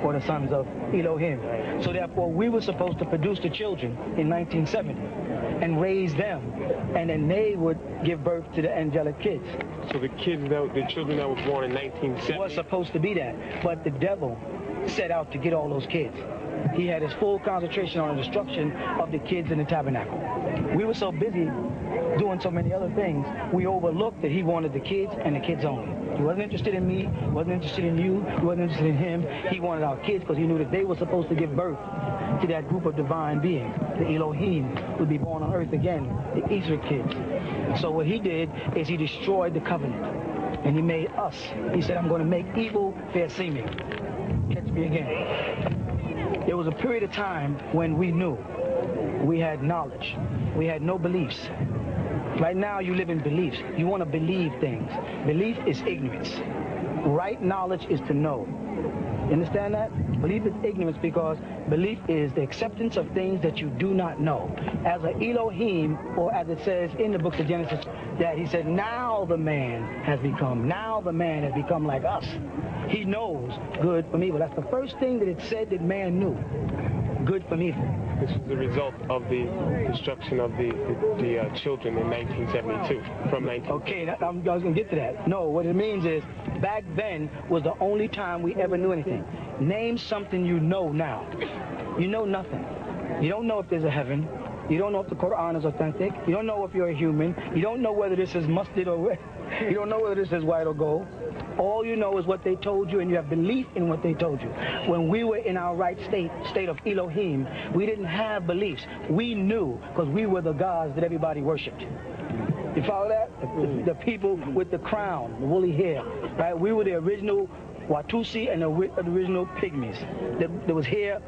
or the sons of Elohim. So therefore, we were supposed to produce the children in 1970 and raise them, and then they would give birth to the angelic kids. So the children that were born in 1970... It was supposed to be that, but the devil set out to get all those kids. He had his full concentration on the destruction of the kids in the tabernacle. We were so busy doing so many other things, we overlooked that he wanted the kids and the kids only. He wasn't interested in me, wasn't interested in you, he wasn't interested in him. He wanted our kids because he knew that they were supposed to give birth to that group of divine beings. The Elohim would be born on earth again, the Israel kids. So what he did is he destroyed the covenant, and he made us. He said, I'm going to make evil fair seeming. Catch me again. There was a period of time when we knew, we had knowledge, we had no beliefs. Right now you live in beliefs. You want to believe things. Belief is ignorance. Right knowledge is to know. You understand that? Belief is ignorance because belief is the acceptance of things that you do not know. As a Elohim, or as it says in the books of Genesis, that he said, now the man has become like us. He knows good from evil. That's the first thing that it said that man knew, good from evil. This was the result of the destruction of the children in 1972, from 19... Okay, I was going to get to that. No, what it means is, back then was the only time we ever knew anything. Name something you know now. You know nothing. You don't know if there's a heaven. You don't know if the Quran is authentic. You don't know if you're a human. You don't know whether this is mustard or red. You don't know whether this is white or gold. All you know is what they told you, and you have belief in what they told you. When we were in our right state of Elohim, we didn't have beliefs. We knew because we were the gods that everybody worshipped. You follow that? The people with the crown, the woolly hair, right? We were the original Watusi and the original Pygmies. There was hair.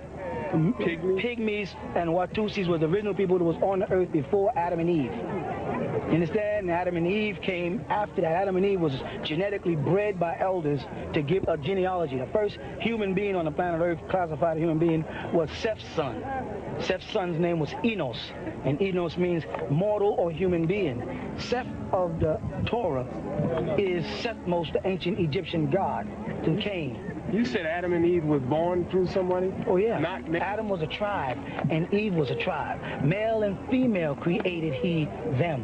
Pygmies and Watusis were the original people that was on the earth before Adam and Eve. You understand? And Adam and Eve came after that. Adam and Eve was genetically bred by elders to give a genealogy. The first human being on the planet Earth, classified a human being, was Seth's son. Seth's son's name was Enos, and Enos means mortal or human being. Seth of the Torah is Sethmos, the ancient Egyptian god, to Cain. You said Adam and Eve was born through somebody? Oh, yeah. Adam was a tribe, and Eve was a tribe. Male and female created he them.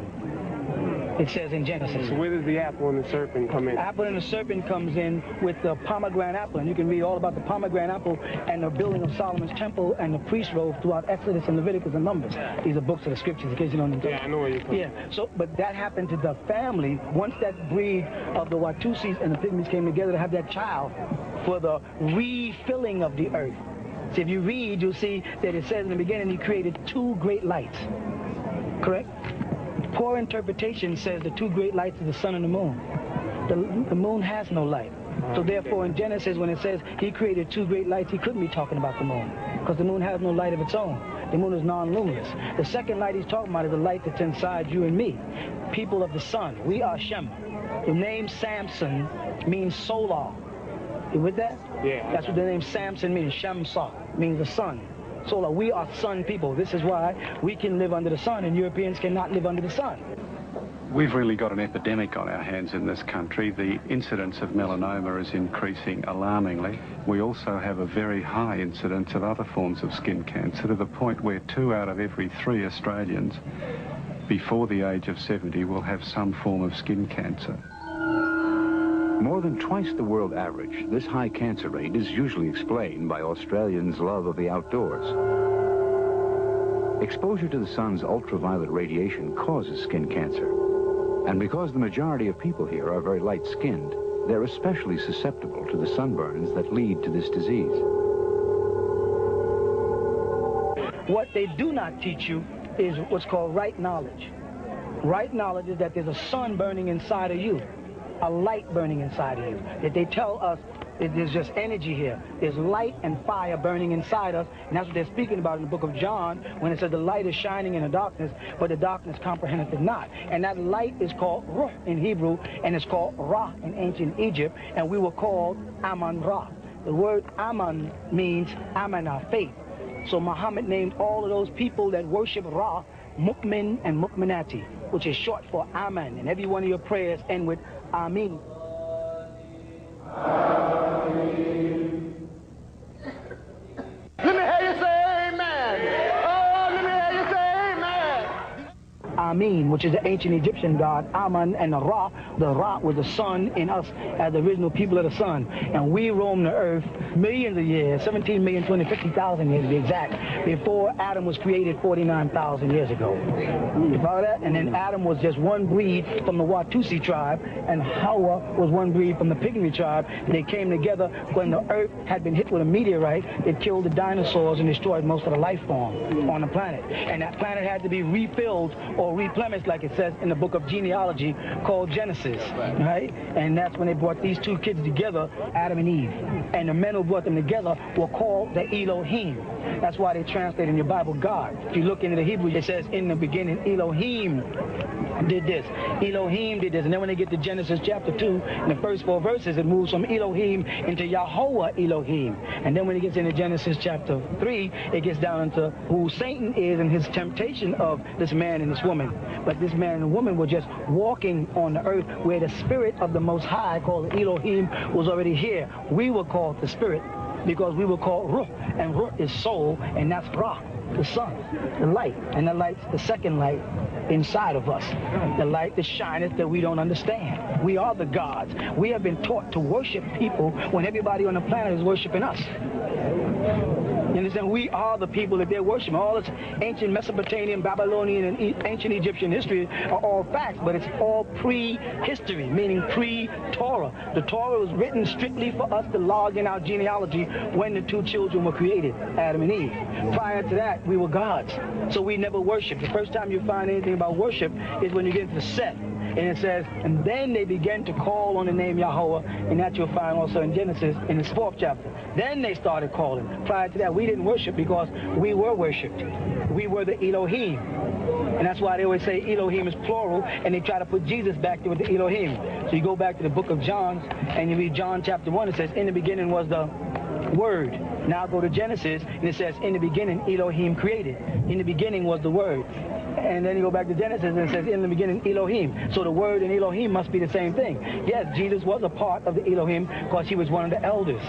It says in Genesis. So where does the apple and the serpent come in? Apple and the serpent comes in with the pomegranate apple, and you can read all about the pomegranate apple and the building of Solomon's temple and the priest robe throughout Exodus and Leviticus and Numbers. These are books of the scriptures, in case you don't know. Yeah, I know where you're coming. Yeah, so, but that happened to the family once that breed of the Watusis and the Pygmies came together to have that child for the refilling of the earth. So if you read, you'll see that it says in the beginning he created two great lights. Correct? Poor interpretation says the two great lights are the sun and the moon. The moon has no light. So therefore in Genesis when it says he created two great lights, he couldn't be talking about the moon because the moon has no light of its own. The moon is non-luminous. The second light he's talking about is the light that's inside you and me. People of the sun. We are Shem. The name Samson means solar. You with that? Yeah. That's what the name Samson means. Shamsa means the sun. So we are sun people. This is why we can live under the sun and Europeans cannot live under the sun. We've really got an epidemic on our hands in this country. The incidence of melanoma is increasing alarmingly. We also have a very high incidence of other forms of skin cancer, to the point where 2 out of every 3 Australians before the age of 70 will have some form of skin cancer. More than twice the world average, this high cancer rate is usually explained by Australians' love of the outdoors. Exposure to the sun's ultraviolet radiation causes skin cancer. And because the majority of people here are very light-skinned, they're especially susceptible to the sunburns that lead to this disease. What they do not teach you is what's called right knowledge. Right knowledge is that there's a sun burning inside of you, a light burning inside of you. That they tell us that there's just energy here. There's light and fire burning inside us, and that's what they're speaking about in the book of John when it says the light is shining in the darkness, but the darkness comprehendeth it not. And that light is called Ruh in Hebrew, and it's called Ra in ancient Egypt, and we were called Amun-Ra. The word Amun means Amanah, faith. So Muhammad named all of those people that worship Ra, Mu'min and Mu'minati, which is short for Aman, and every one of your prayers end with Amin. Amin, which is the ancient Egyptian god Amun, and the Ra was the sun in us as the original people of the sun. And we roamed the earth millions of years, 17,250,000 years to be exact, before Adam was created 49,000 years ago. You follow that? And then Adam was just one breed from the Watusi tribe, and Hawa was one breed from the Pygmy tribe. They came together when the earth had been hit with a meteorite. It killed the dinosaurs and destroyed most of the life form on the planet. And that planet had to be refilled or replenished, like it says in the book of genealogy called Genesis, right? And that's when they brought these two kids together, Adam and Eve. And the men who brought them together were called the Elohim. That's why they translate in your Bible God. If you look into the Hebrew, it says in the beginning Elohim did this. Elohim did this. And then when they get to Genesis chapter 2, in the first 4 verses, it moves from Elohim into Yahweh Elohim. And then when it gets into Genesis chapter 3, it gets down into who Satan is and his temptation of this man and this woman. But this man and woman were just walking on the earth where the spirit of the Most High, called Elohim, was already here. We were called the spirit because we were called Ruh, and Ruh is soul, and that's Ra, the sun, the light, and the light's the second light inside of us, the light that shineth that we don't understand. We are the gods. We have been taught to worship people when everybody on the planet is worshiping us. You understand? We are the people that they're worshiping. All this ancient Mesopotamian, Babylonian, and ancient Egyptian history are all facts, but it's all pre-history, meaning pre-Torah. The Torah was written strictly for us to log in our genealogy when the two children were created, Adam and Eve. Prior to that, we were gods, so we never worshiped. The first time you find anything about worship is when you get into Seth. And it says, and then they began to call on the name Yahweh, and that you'll find also in Genesis in its 4th chapter. Then they started calling. Prior to that, we didn't worship because we were worshipped. We were the Elohim. And that's why they always say Elohim is plural, and they try to put Jesus back there with the Elohim. So you go back to the book of John, and you read John chapter 1, it says, in the beginning was the Word. Now go to Genesis, and it says, in the beginning Elohim created. In the beginning was the Word. And then you go back to Genesis and it says, in the beginning, Elohim. So the word and Elohim must be the same thing. Yes, Jesus was a part of the Elohim because he was one of the elders.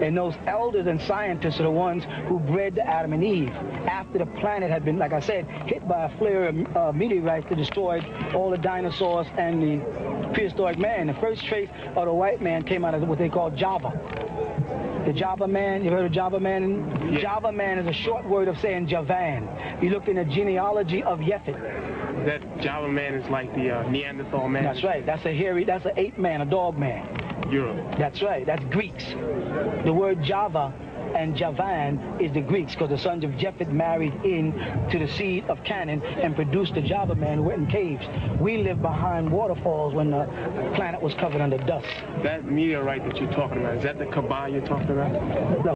And those elders and scientists are the ones who bred the Adam and Eve after the planet had been, like I said, hit by a flare of meteorites that destroyed all the dinosaurs and the prehistoric man. The first trace of the white man came out of what they call Java. The Java man, you heard of Java man? Yeah. Java man is a short word of saying Javan. You look in the genealogy of Yefet. That Java man is like the Neanderthal man? That's right. That's an ape man, a dog man. Europe. That's right. That's Greeks. The word Java and Javan is the Greeks, because the sons of Japheth married in to the seed of Canaan and produced the Java man who went in caves. We lived behind waterfalls when the planet was covered under dust. That meteorite that you're talking about, is that the Kaaba you're talking about? No.